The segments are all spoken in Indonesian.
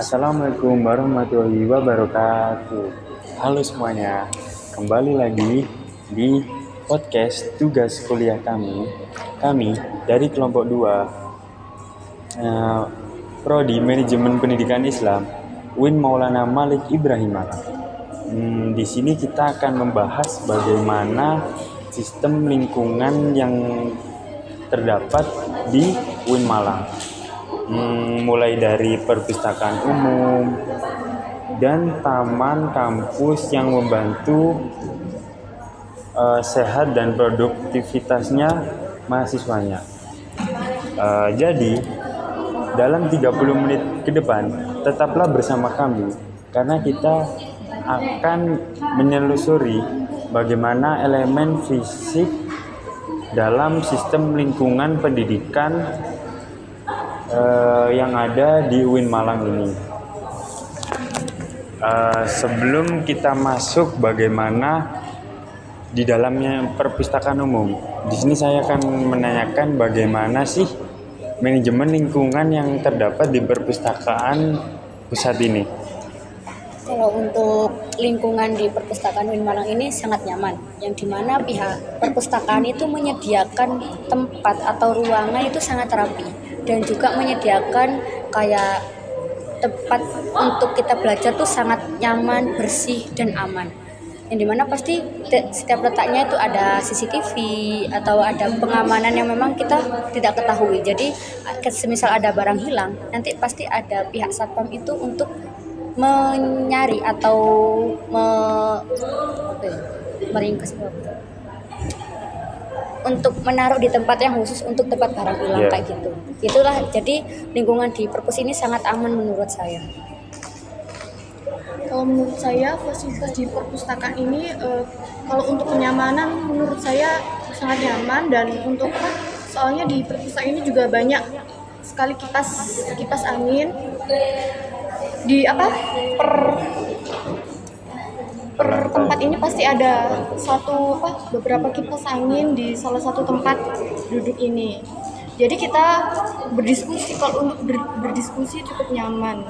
Assalamualaikum warahmatullahi wabarakatuh. Halo semuanya, kembali lagi di podcast tugas kuliah kami. Kami dari kelompok 2, Prodi Manajemen Pendidikan Islam, UIN Maulana Malik Ibrahim Malang. Di sini kita akan membahas bagaimana sistem lingkungan yang terdapat di UIN Malang. Mulai dari perpustakaan umum dan taman kampus yang membantu sehat dan produktivitasnya mahasiswanya. Jadi dalam 30 menit ke depan tetaplah bersama kami karena kita akan menelusuri bagaimana elemen fisik dalam sistem lingkungan pendidikan yang ada di UIN Malang ini. Sebelum kita masuk bagaimana di dalamnya perpustakaan umum, di sini saya akan menanyakan bagaimana sih manajemen lingkungan yang terdapat di perpustakaan pusat ini. Kalau untuk lingkungan di perpustakaan UIN Malang ini sangat nyaman, yang dimana pihak perpustakaan itu menyediakan tempat atau ruangan itu sangat rapi dan juga menyediakan kayak tempat untuk kita belajar tuh sangat nyaman, bersih dan aman. Yang dimana pasti setiap letaknya itu ada CCTV atau ada pengamanan yang memang kita tidak ketahui. Jadi semisal ada barang hilang, nanti pasti ada pihak satpam itu untuk mencari atau meringkas untuk menaruh di tempat yang khusus untuk tempat barang hilang kayak gitu. Itulah jadi lingkungan di perpus ini sangat aman menurut saya. Kalau menurut saya fasilitas di perpustakaan ini kalau untuk kenyamanan menurut saya sangat nyaman, dan untuk soalnya di perpustakaan ini juga banyak sekali kipas angin di per tempat ini pasti ada beberapa kipas angin di salah satu tempat duduk ini. Jadi kita berdiskusi, kalau untuk berdiskusi cukup nyaman.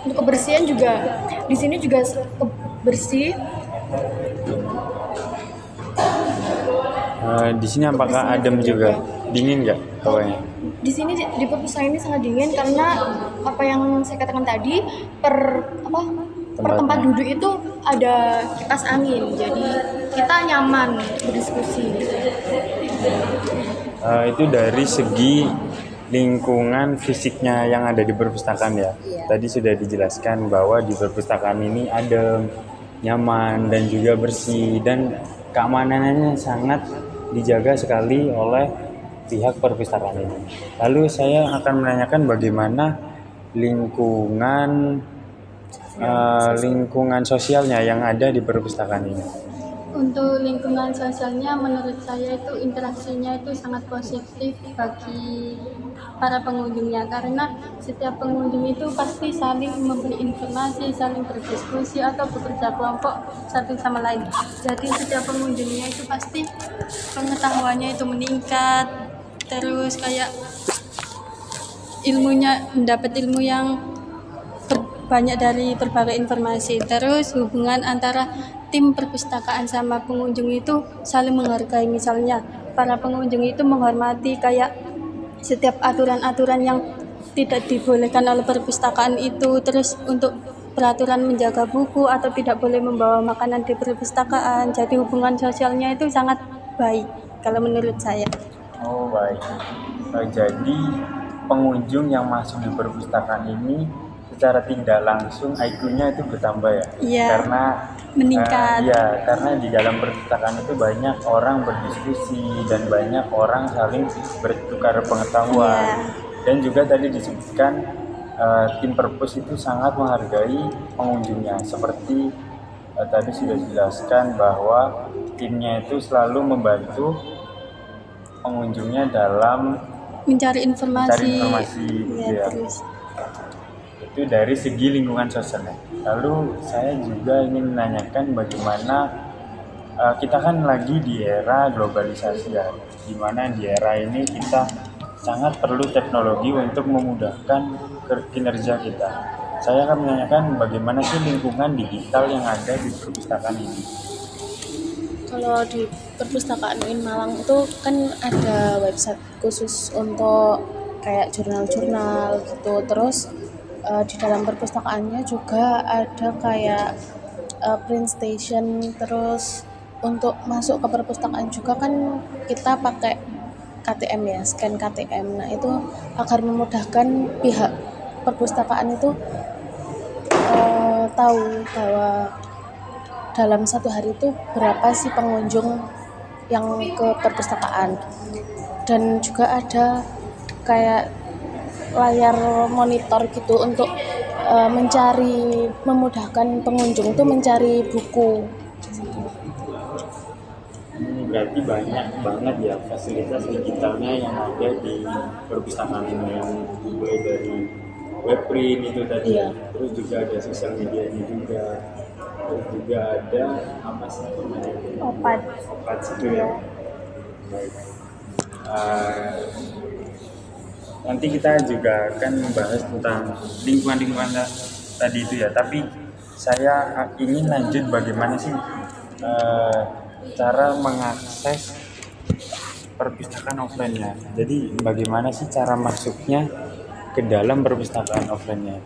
Untuk kebersihan juga di sini juga bersih. Di sini apakah adem juga? Dingin nggak hawanya? Di sini di perpustakaan ini sangat dingin karena apa yang saya katakan tadi, per tempat duduk itu ada kipas angin, jadi kita nyaman untuk berdiskusi. Itu dari segi lingkungan fisiknya yang ada di perpustakaan ya. Tadi sudah dijelaskan bahwa di perpustakaan ini adem, nyaman dan juga bersih, dan keamanannya sangat dijaga sekali oleh pihak perpustakaan ini. Lalu saya akan menanyakan bagaimana lingkungan sosialnya yang ada di perpustakaan ini. Untuk lingkungan sosialnya menurut saya itu interaksinya itu sangat positif bagi para pengunjungnya, karena setiap pengunjung itu pasti saling memberi informasi, saling berdiskusi atau bekerja kelompok satu sama lain. Jadi setiap pengunjungnya itu pasti pengetahuannya itu meningkat, terus kayak mendapat ilmu yang banyak dari berbagai informasi. Terus hubungan antara tim perpustakaan sama pengunjung itu saling menghargai. Misalnya para pengunjung itu menghormati kayak setiap aturan-aturan yang tidak dibolehkan oleh perpustakaan itu. Terus untuk peraturan menjaga buku atau tidak boleh membawa makanan di perpustakaan. Jadi hubungan sosialnya itu sangat baik kalau menurut saya. Oh baik. Jadi pengunjung yang masuk di perpustakaan ini secara tidak langsung IQ-nya itu bertambah ya? Iya, karena meningkat. Karena di dalam perpustakaan itu banyak orang berdiskusi dan banyak orang saling bertukar pengetahuan. Dan juga tadi disebutkan tim perpus itu sangat menghargai pengunjungnya. Seperti tadi sudah dijelaskan bahwa timnya itu selalu membantu pengunjungnya dalam mencari informasi. Ya. Terus itu dari segi lingkungan sosialnya. Lalu saya juga ingin menanyakan bagaimana kita kan lagi di era globalisasi ya, di mana di era ini kita sangat perlu teknologi untuk memudahkan kinerja kita. saya akan menanyakan bagaimana sih lingkungan digital yang ada di perpustakaan ini. Kalau di perpustakaan UIN Malang itu kan ada website khusus untuk kayak jurnal-jurnal gitu. Terus di dalam perpustakaannya juga ada kayak print station. Terus untuk masuk ke perpustakaan juga kan kita pakai KTM ya, scan KTM. Nah itu agar memudahkan pihak perpustakaan itu tahu bahwa dalam satu hari itu berapa sih pengunjung yang ke perpustakaan, dan juga ada kayak layar monitor gitu untuk memudahkan pengunjung tuh mencari buku. Berarti banyak banget ya fasilitas digitalnya yang ada di perpustakaan ini, yang mulai dari webprint itu tadi, Iya. terus juga ada sosial medianya juga, terus juga ada apa sih namanya? Opat. Opat itu ya. Baik. Nanti kita juga akan membahas tentang lingkungan tadi itu ya, tapi saya ingin lanjut bagaimana sih cara mengakses perpustakaan offline-nya. Jadi bagaimana sih cara masuknya ke dalam perpustakaan offline-nya?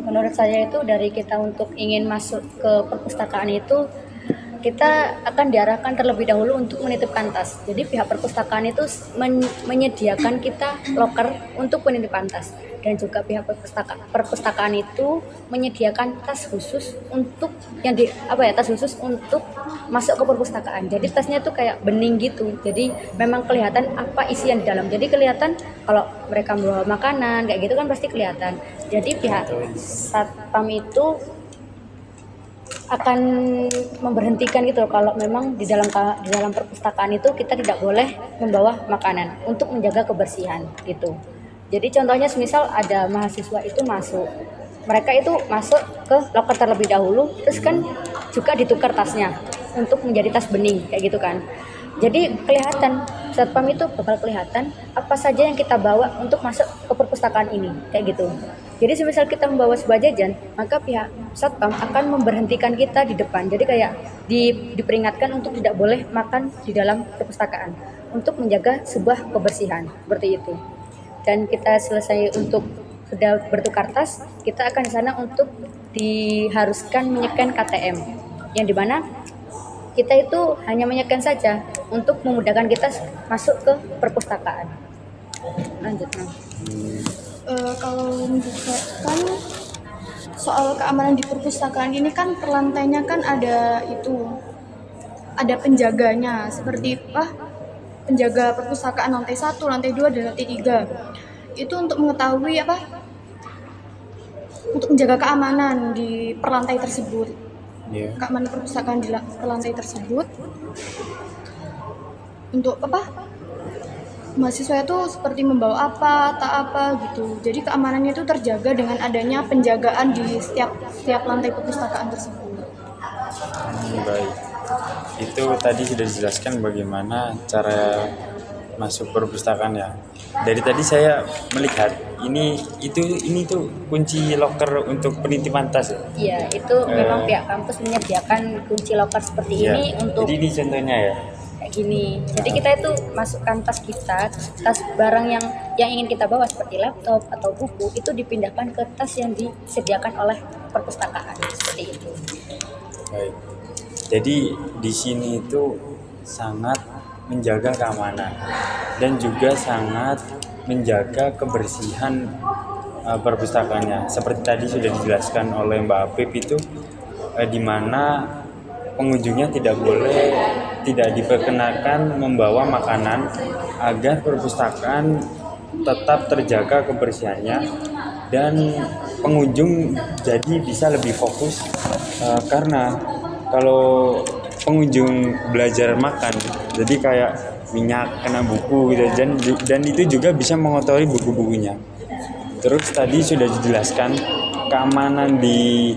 Menurut saya itu dari kita untuk ingin masuk ke perpustakaan itu kita akan diarahkan terlebih dahulu untuk menitipkan tas. Jadi pihak perpustakaan itu menyediakan kita loker untuk penitipan tas, dan juga pihak perpustakaan itu menyediakan tas khusus untuk tas khusus untuk masuk ke perpustakaan. Jadi tasnya itu kayak bening gitu. Jadi memang kelihatan apa isi yang di dalam. Jadi kelihatan kalau mereka membawa makanan kayak gitu kan pasti kelihatan. Jadi pihak satpam itu akan memberhentikan gitu kalau memang di dalam perpustakaan itu kita tidak boleh membawa makanan untuk menjaga kebersihan gitu. Jadi contohnya semisal ada mahasiswa itu masuk, mereka itu masuk ke loker terlebih dahulu, terus kan juga ditukar tasnya untuk menjadi tas bening kayak gitu kan. Jadi kelihatan, satpam itu bakal kelihatan apa saja yang kita bawa untuk masuk ke perpustakaan ini kayak gitu. Jadi semisal kita membawa sebuah jajan, maka pihak satpam akan memberhentikan kita di depan. Jadi kayak diperingatkan untuk tidak boleh makan di dalam perpustakaan untuk menjaga sebuah kebersihan seperti itu. Dan kita selesai untuk sudah bertukar tas, kita akan di sana untuk diharuskan menyekan KTM, yang dimana kita itu hanya menyekan saja untuk memudahkan kita masuk ke perpustakaan. Lanjut, Mang. Kalau menurut saya kan soal keamanan di perpustakaan ini kan per lantainya kan ada penjaganya, seperti penjaga perpustakaan lantai 1, lantai 2, dan lantai 3. Itu untuk mengetahui untuk menjaga keamanan di per lantai tersebut. Keamanan perpustakaan di per lantai tersebut. Untuk mahasiswa itu seperti membawa apa gitu. Jadi keamanannya itu terjaga dengan adanya penjagaan di setiap lantai perpustakaan tersebut. Baik. Itu tadi sudah dijelaskan bagaimana cara masuk perpustakaan ya. Dari tadi saya melihat ini tuh kunci loker untuk penitipan tas ya. Iya, itu memang pihak kampus menyediakan kunci loker seperti Iya. ini untuk Jadi ini contohnya ya. kayak gini. Jadi kita itu masukkan tas kita, tas barang yang ingin kita bawa seperti laptop atau buku itu dipindahkan ke tas yang disediakan oleh perpustakaan seperti itu. Baik. Jadi di sini itu sangat menjaga keamanan dan juga sangat menjaga kebersihan perpustakaannya. Seperti tadi sudah dijelaskan oleh Mbak Apip itu di mana pengunjungnya tidak diperkenakan membawa makanan agar perpustakaan tetap terjaga kebersihannya dan pengunjung jadi bisa lebih fokus karena kalau pengunjung belajar makan jadi kayak minyak kena buku gitu dan itu juga bisa mengotori buku-bukunya. Terus tadi sudah dijelaskan keamanan di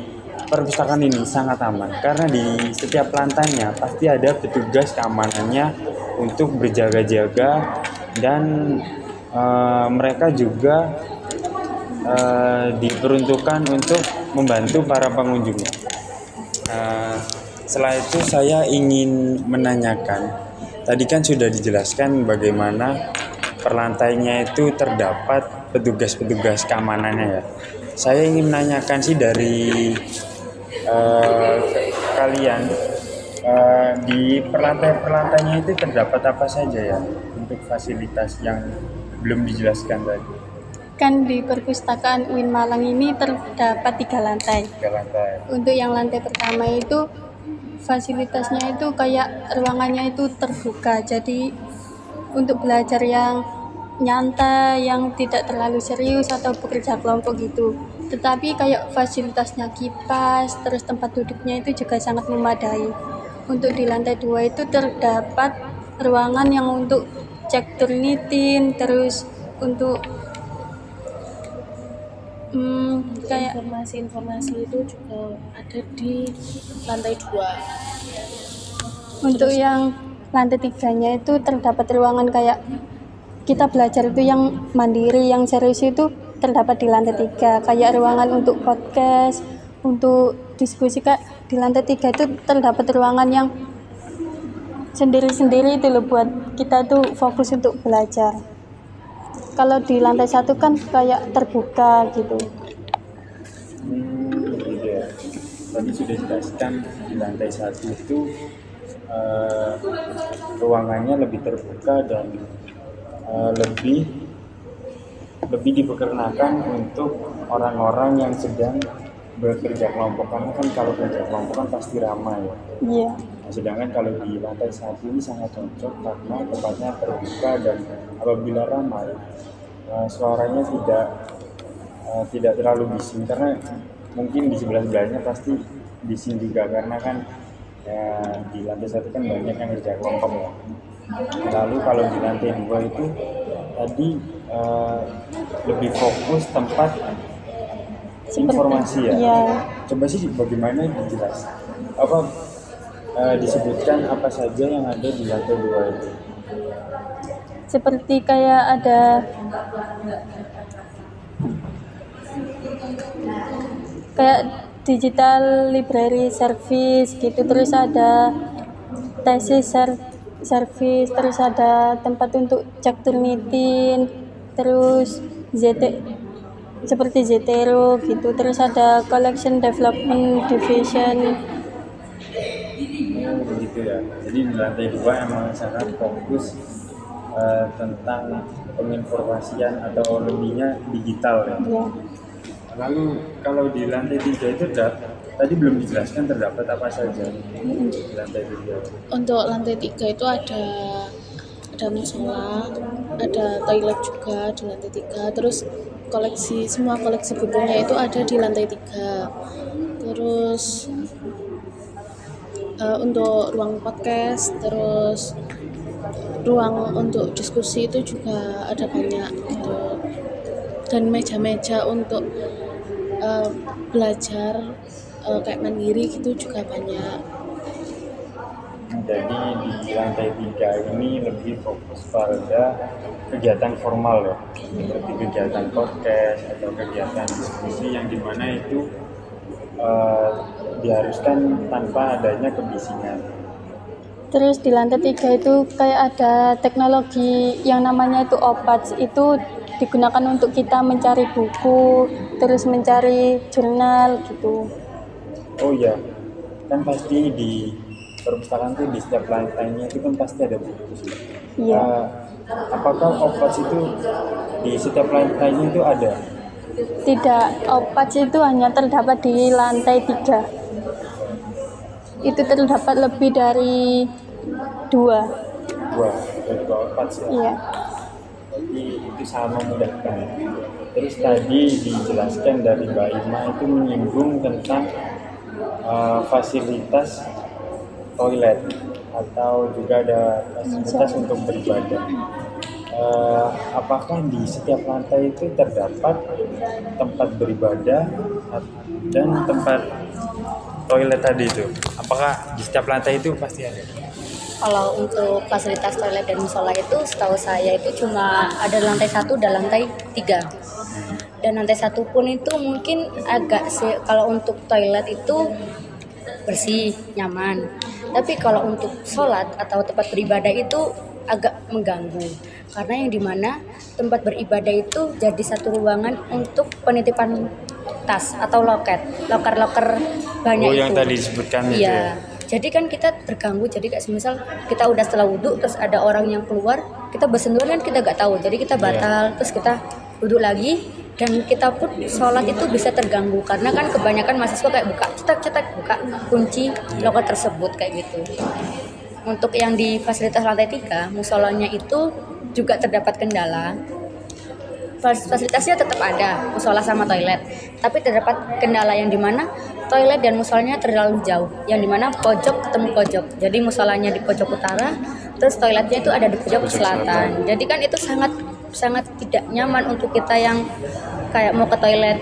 perpustakaan ini sangat aman karena di setiap lantainya pasti ada petugas keamanannya untuk berjaga-jaga dan mereka juga diperuntukkan untuk membantu para pengunjung. Setelah itu saya ingin menanyakan, tadi kan sudah dijelaskan bagaimana per lantainya itu terdapat petugas-petugas keamanannya ya. Saya ingin menanyakan sih dari kalian, di perlantainya itu terdapat apa saja ya untuk fasilitas yang belum dijelaskan tadi? Kan di perpustakaan UIN Malang ini terdapat 3 lantai. 3 lantai. Untuk yang lantai pertama itu fasilitasnya itu kayak ruangannya itu terbuka, jadi untuk belajar yang nyantai, yang tidak terlalu serius atau bekerja kelompok gitu. Tetapi kayak fasilitasnya kipas, terus tempat duduknya itu juga sangat memadai. Untuk di lantai 2 itu terdapat ruangan yang untuk cek Turnitin, terus untuk kayak Informasi-informasi itu juga ada di lantai 2. untuk yang lantai 3-nya itu terdapat ruangan kayak kita belajar itu yang mandiri, yang serius itu terdapat di lantai 3. Kayak ruangan untuk podcast, untuk diskusi, Kak. Di lantai 3 itu terdapat ruangan yang sendiri-sendiri itu loh, buat kita tuh fokus untuk belajar. Kalau di lantai 1 kan kayak terbuka gitu. Gitu ya. Tadi sudah jelaskan di lantai 1 itu ruangannya lebih terbuka dan lebih diperkenakan untuk orang-orang yang sedang bekerja kelompok, karena kan kalau kerja kelompok kan pasti ramai ya. Iya. Nah, sedangkan kalau di lantai 1 ini sangat cocok karena tempatnya terbuka dan apabila ramai suaranya tidak terlalu bising, karena mungkin di sebelah-sebelahnya pasti bising juga karena kan di lantai 1 kan banyak yang kerja kelompok ya. Lalu kalau di lantai 2 itu tadi lebih fokus tempat informasi ya. Iya. Coba sih bagaimana dijelas disebutkan apa saja yang ada di lantai 2 itu. Seperti kayak ada kayak digital library service gitu, terus ada tesis service, terus ada tempat untuk cek Turnitin, terus seperti Zetero gitu, terus ada collection development division. Begitu ya. Jadi di lantai 2 emang sangat fokus tentang penginformasian atau lebihnya digital ya. Ya. Lalu kalau di lantai 3 itu tadi belum dijelaskan terdapat apa saja di lantai 3. Untuk lantai 3 itu ada musola, ada toilet juga di lantai 3. Terus semua koleksi bukunya itu ada di lantai 3. Terus untuk ruang podcast, terus ruang untuk diskusi itu juga ada banyak gitu. Dan meja-meja untuk belajar kayak mandiri gitu juga banyak. Jadi di lantai 3 ini lebih fokus pada kegiatan formal ya, seperti kegiatan podcast atau kegiatan diskusi yang dimana itu diharuskan tanpa adanya kebisingan. Terus di lantai 3 itu kayak ada teknologi yang namanya itu OPATS, itu digunakan untuk kita mencari buku, terus mencari jurnal gitu. Oh iya, kan pasti di perpustakaan tuh di setiap lantainya itu kan pasti ada buku. Iya. Apakah OPATS itu di setiap lantainya itu ada? Tidak, OPATS itu hanya terdapat di lantai 3. Itu terdapat lebih dari 2. Dari OPATS ya? Iya. Jadi itu sangat memudahkan. Terus tadi dijelaskan dari Mbak Irma itu menyinggung tentang fasilitas toilet atau juga ada fasilitas untuk beribadah. Apakah di setiap lantai itu terdapat tempat beribadah dan tempat toilet tadi itu? Apakah di setiap lantai itu pasti ada? Kalau untuk fasilitas toilet dan musola itu setahu saya itu cuma ada lantai 1 dan lantai 3. dan lantai 1 pun itu mungkin agak kalau untuk toilet itu bersih, nyaman. Tapi kalau untuk sholat atau tempat beribadah itu agak mengganggu. Karena yang dimana tempat beribadah itu jadi satu ruangan untuk penitipan tas atau loker banyak itu. Yang tadi disebutkan itu Iya. ya? Jadi kan kita terganggu. Jadi kayak semisal kita udah setelah wudhu terus ada orang yang keluar, kita bersentuhan kan kita nggak tahu. Jadi kita batal, terus kita wudhu lagi, dan kita pun sholat itu bisa terganggu karena kan kebanyakan mahasiswa kayak buka buka kunci loker tersebut kayak gitu. Untuk yang di fasilitas lantai 3, musolanya itu juga terdapat kendala. Fasilitasnya tetap ada, musola sama toilet, tapi terdapat kendala yang dimana toilet dan musolanya terlalu jauh, yang dimana pojok ketemu pojok. Jadi musolanya di pojok utara, terus toiletnya itu ada di pojok selatan. Jadi kan itu sangat tidak nyaman untuk kita yang kayak mau ke toilet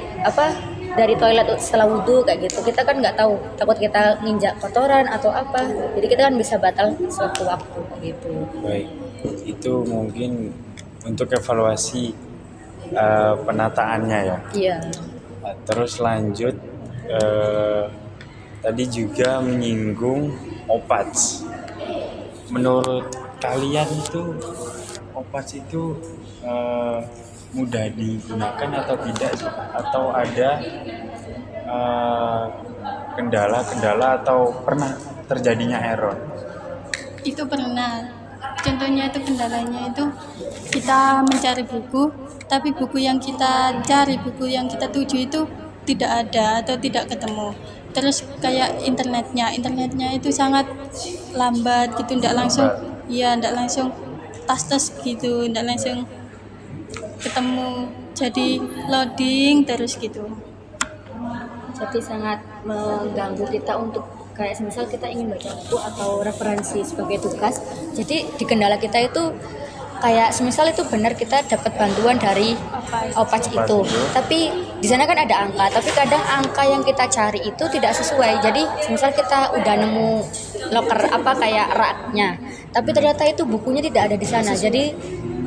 dari toilet setelah wudhu kayak gitu. Kita kan nggak tahu, takut kita nginjak kotoran atau apa, jadi kita kan bisa batal sewaktu-waktu gitu. Baik, itu mungkin untuk evaluasi penataannya ya. Iya. Nah, terus lanjut, tadi juga menyinggung OPATS. Menurut kalian itu OPATS itu mudah digunakan atau tidak sih? Atau ada kendala-kendala atau pernah terjadinya error? Itu pernah. Contohnya itu kendalanya itu kita mencari buku, tapi buku yang kita cari, buku yang kita tuju itu tidak ada atau tidak ketemu. Terus kayak internetnya itu sangat lambat gitu, tidak langsung tas gitu, tidak langsung ketemu, jadi loading terus gitu. Jadi sangat mengganggu kita untuk kayak semisal kita ingin baca buku atau referensi sebagai tugas. Jadi di kendala kita itu kayak semisal itu benar kita dapat bantuan dari OPATS itu, tapi di sana kan ada angka, tapi kadang angka yang kita cari itu tidak sesuai. Jadi semisal kita udah nemu loker kayak raknya, tapi ternyata itu bukunya tidak ada di sana. Jadi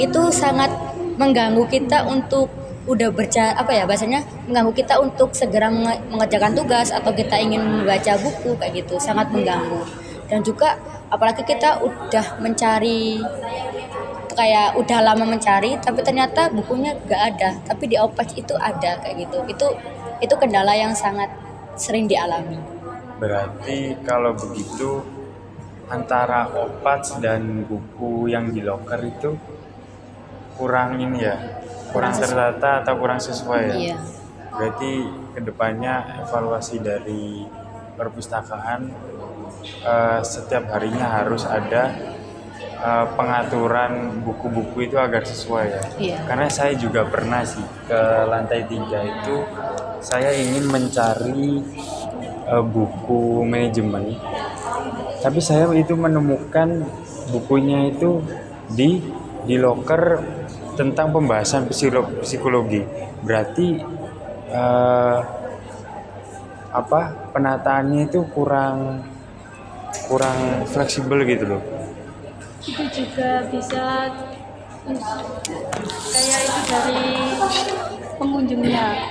itu sangat mengganggu kita untuk bahasanya mengganggu kita untuk segera mengerjakan tugas atau kita ingin membaca buku kayak gitu, sangat mengganggu. Dan juga apalagi kita udah mencari kayak udah lama mencari tapi ternyata bukunya gak ada, tapi di OPATS itu ada kayak gitu. Itu kendala yang sangat sering dialami. Berarti kalau begitu antara OPATS dan buku yang di loker itu kurang tertata atau kurang sesuai ya? Iya. Berarti kedepannya evaluasi dari perpustakaan setiap harinya harus ada pengaturan buku-buku itu agar sesuai ya. Iya. Karena saya juga pernah sih ke lantai 3 itu, saya ingin mencari buku manajemen, tapi saya itu menemukan bukunya itu di loker tentang pembahasan psikologi. Berarti penataannya itu kurang fleksibel gitu loh. Itu juga bisa kayak itu dari pengunjungnya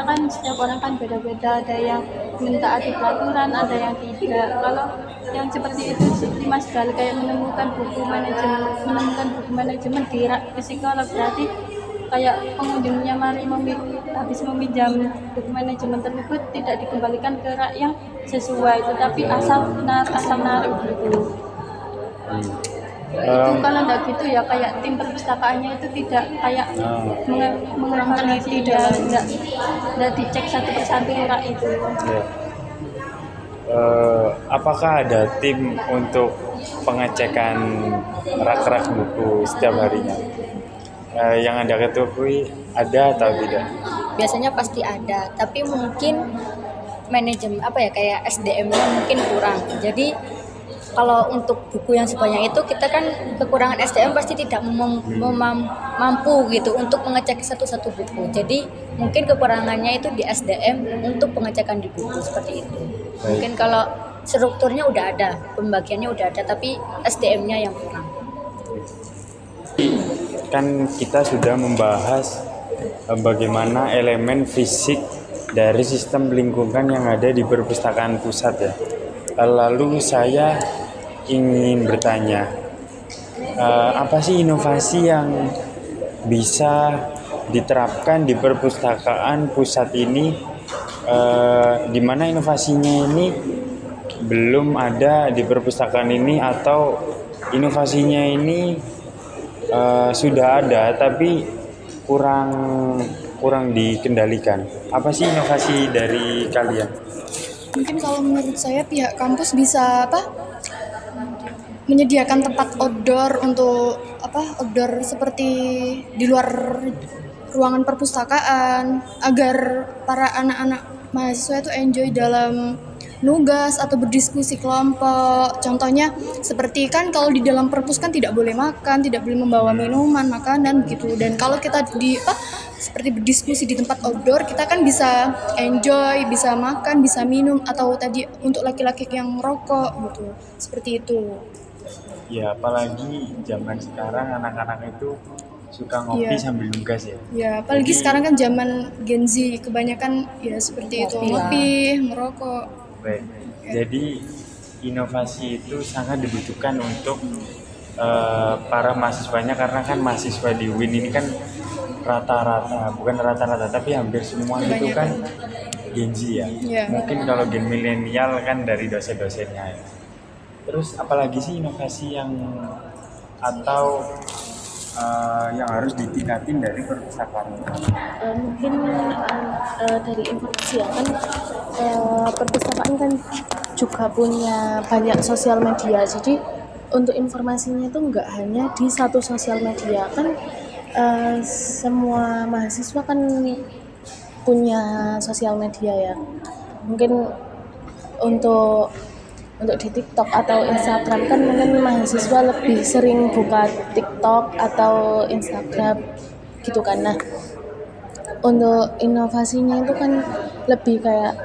kan setiap orang kan beda-beda, ada yang mentaati peraturan, ada yang tidak. Kalau yang seperti itu Mas Gal kayak menemukan buku manajemen di rak psikolog, berarti kayak pengunjungnya habis meminjam buku manajemen tersebut tidak dikembalikan ke rak yang sesuai, tetapi asal naruh gitu. Itu kalau enggak gitu ya kayak tim perpustakaannya itu tidak kayak mengevaluasi dan enggak dicek satu persatu rak itu. Ya. Apakah ada tim untuk pengecekan rak-rak buku setiap harinya? Yang Anda ketahui ada atau tidak? Biasanya pasti ada, tapi mungkin manajemen kayak SDM-nya mungkin kurang. Jadi kalau untuk buku yang sebanyak itu kita kan kekurangan SDM pasti tidak mampu gitu untuk mengecek satu-satu buku. Jadi mungkin kekurangannya itu di SDM untuk pengecekan di buku seperti itu. Mungkin kalau strukturnya udah ada, pembagiannya udah ada, tapi SDM-nya yang kurang. Kan kita sudah membahas bagaimana elemen fisik dari sistem lingkungan yang ada di perpustakaan pusat ya. Lalu saya ingin bertanya, apa sih inovasi yang bisa diterapkan di perpustakaan pusat ini, di mana inovasinya ini belum ada di perpustakaan ini, atau inovasinya ini sudah ada tapi kurang dikendalikan. Apa sih inovasi dari kalian? Mungkin kalau menurut saya pihak kampus bisa menyediakan tempat outdoor untuk outdoor seperti di luar ruangan perpustakaan agar para anak-anak mahasiswa itu enjoy dalam nugas atau berdiskusi kelompok. Contohnya seperti kan kalau di dalam perpus kan tidak boleh makan, tidak boleh membawa minuman, makanan begitu. Dan kalau kita seperti berdiskusi di tempat outdoor, kita kan bisa enjoy, bisa makan, bisa minum, atau tadi untuk laki-laki yang merokok gitu. Seperti itu. Ya, apalagi zaman sekarang anak-anak itu suka ngopi sambil nugas ya. Ya, apalagi sekarang kan zaman Gen Z, kebanyakan ya seperti itu, ngopi, merokok. Baik. Jadi inovasi itu sangat dibutuhkan untuk para mahasiswanya, karena kan mahasiswa di UIN ini kan bukan rata-rata tapi hampir semua itu kan Gen Z ya. Mungkin kalau gen milenial kan dari dosen-dosennya ya. Terus apalagi sih inovasi yang atau yang harus ditingkatin dari perpustakaan? Mungkin dari informasi ya kan, perpustakaan kan juga punya banyak sosial media, jadi untuk informasinya itu nggak hanya di satu sosial media kan. Semua mahasiswa kan punya sosial media ya, mungkin untuk di TikTok atau Instagram kan mungkin mahasiswa lebih sering buka TikTok atau Instagram gitu kan. Nah, untuk inovasinya itu kan lebih kayak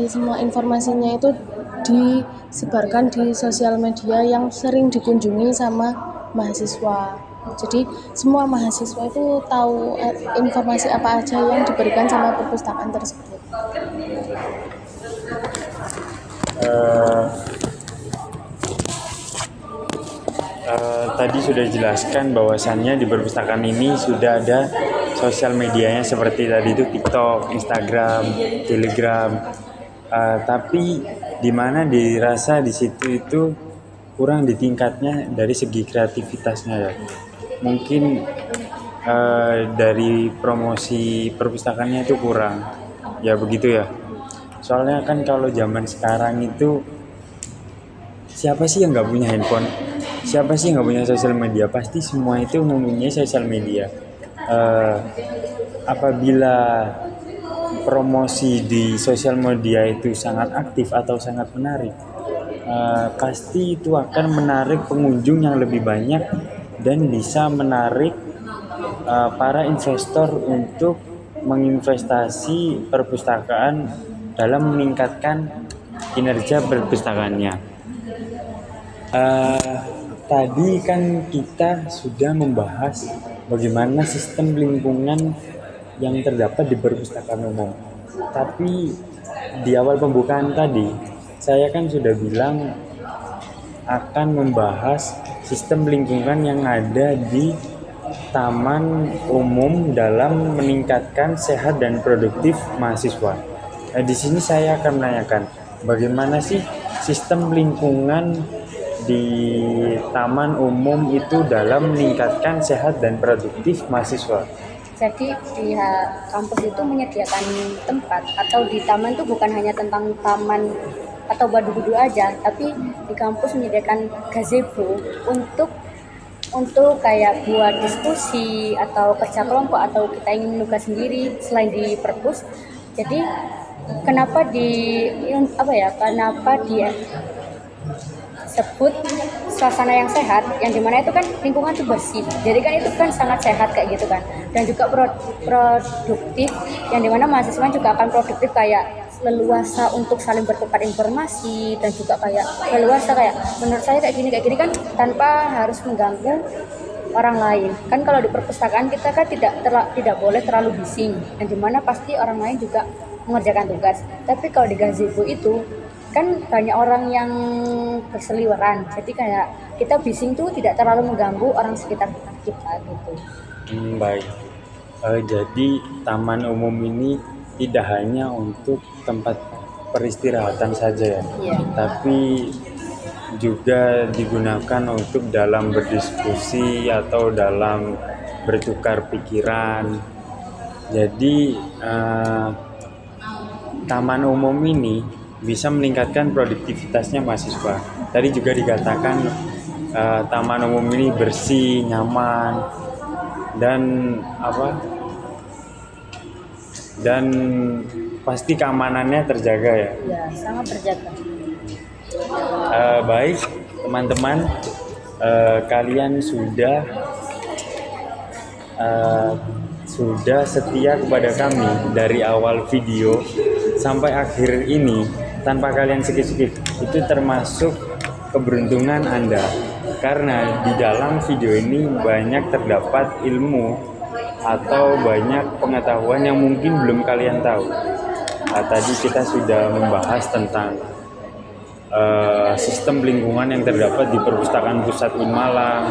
semua informasinya itu disebarkan di sosial media yang sering dikunjungi sama mahasiswa. Jadi semua mahasiswa itu tahu informasi apa aja yang diberikan sama perpustakaan tersebut. Tadi sudah dijelaskan bahwasannya di perpustakaan ini sudah ada sosial medianya seperti tadi itu TikTok, Instagram, Telegram. Tapi di mana dirasa di situ itu kurang ditingkatnya dari segi kreativitasnya ya. Mungkin dari promosi perpustakaannya itu kurang. Ya begitu ya. Soalnya kan kalau zaman sekarang itu siapa sih yang nggak punya handphone? Siapa sih yang nggak punya sosial media? Pasti semua itu mempunyai sosial media. Apabila promosi di sosial media itu sangat aktif atau sangat menarik, pasti itu akan menarik pengunjung yang lebih banyak dan bisa menarik para investor untuk menginvestasi perpustakaan dalam meningkatkan kinerja perpustakaannya. Tadi kan kita sudah membahas bagaimana sistem lingkungan yang terdapat di perpustakaan umum. Tapi di awal pembukaan tadi, saya kan sudah bilang akan membahas sistem lingkungan yang ada di taman umum dalam meningkatkan sehat dan produktif mahasiswa. Nah, di sini saya akan menanyakan bagaimana sih sistem lingkungan di taman umum itu dalam meningkatkan sehat dan produktif mahasiswa. Jadi pihak kampus itu menyediakan tempat atau di taman itu bukan hanya tentang taman atau badu-badu aja, tapi di kampus menyediakan gazebo untuk kayak buat diskusi atau kerja kelompok atau kita ingin nugas sendiri selain di perpus. Jadi kenapa sebut suasana yang sehat, yang dimana itu kan lingkungan itu bersih, jadi kan itu kan sangat sehat kayak gitu kan, dan juga produktif, yang dimana mahasiswa juga akan produktif kayak leluasa untuk saling bertukar informasi, dan juga kayak leluasa kayak menurut saya kayak gini kan tanpa harus mengganggu orang lain. Kan kalau di perpustakaan kita kan tidak boleh terlalu bising, yang dimana pasti orang lain juga mengerjakan tugas. Tapi kalau di gazebo itu kan banyak orang yang berseliweran, jadi kayak kita bising tuh tidak terlalu mengganggu orang sekitar kita gitu. Baik. Jadi taman umum ini tidak hanya untuk tempat peristirahatan saja ya, Iya. tapi juga digunakan untuk dalam berdiskusi atau dalam bertukar pikiran. Jadi taman umum ini bisa meningkatkan produktivitasnya mahasiswa. Tadi juga dikatakan taman umum ini bersih, nyaman, dan pasti keamanannya terjaga ya. Ya, sangat terjaga. Baik teman-teman, kalian sudah setia kepada kami dari awal video sampai akhir ini tanpa kalian skip. Itu termasuk keberuntungan Anda, karena di dalam video ini banyak terdapat ilmu atau banyak pengetahuan yang mungkin belum kalian tahu. Tadi kita sudah membahas tentang sistem lingkungan yang terdapat di Perpustakaan Pusat UIN Malang.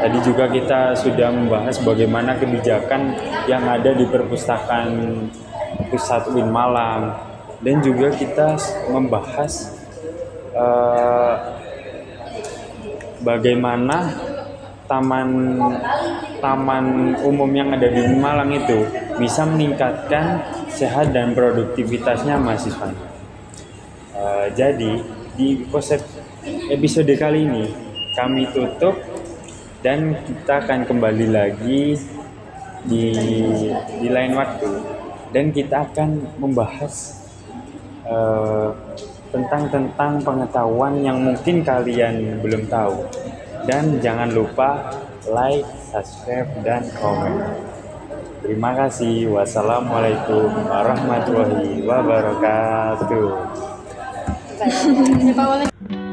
Tadi juga kita sudah membahas bagaimana kebijakan yang ada di Perpustakaan Pusat UIN Malang, dan juga kita membahas bagaimana taman umum yang ada di Malang itu bisa meningkatkan sehat dan produktivitasnya mahasiswa. Jadi di episode kali ini kami tutup, dan kita akan kembali lagi di lain waktu, dan kita akan membahas tentang pengetahuan yang mungkin kalian belum tahu. Dan jangan lupa like, subscribe, dan komen. Terima kasih. Wassalamualaikum warahmatullahi wabarakatuh. Pak, boleh.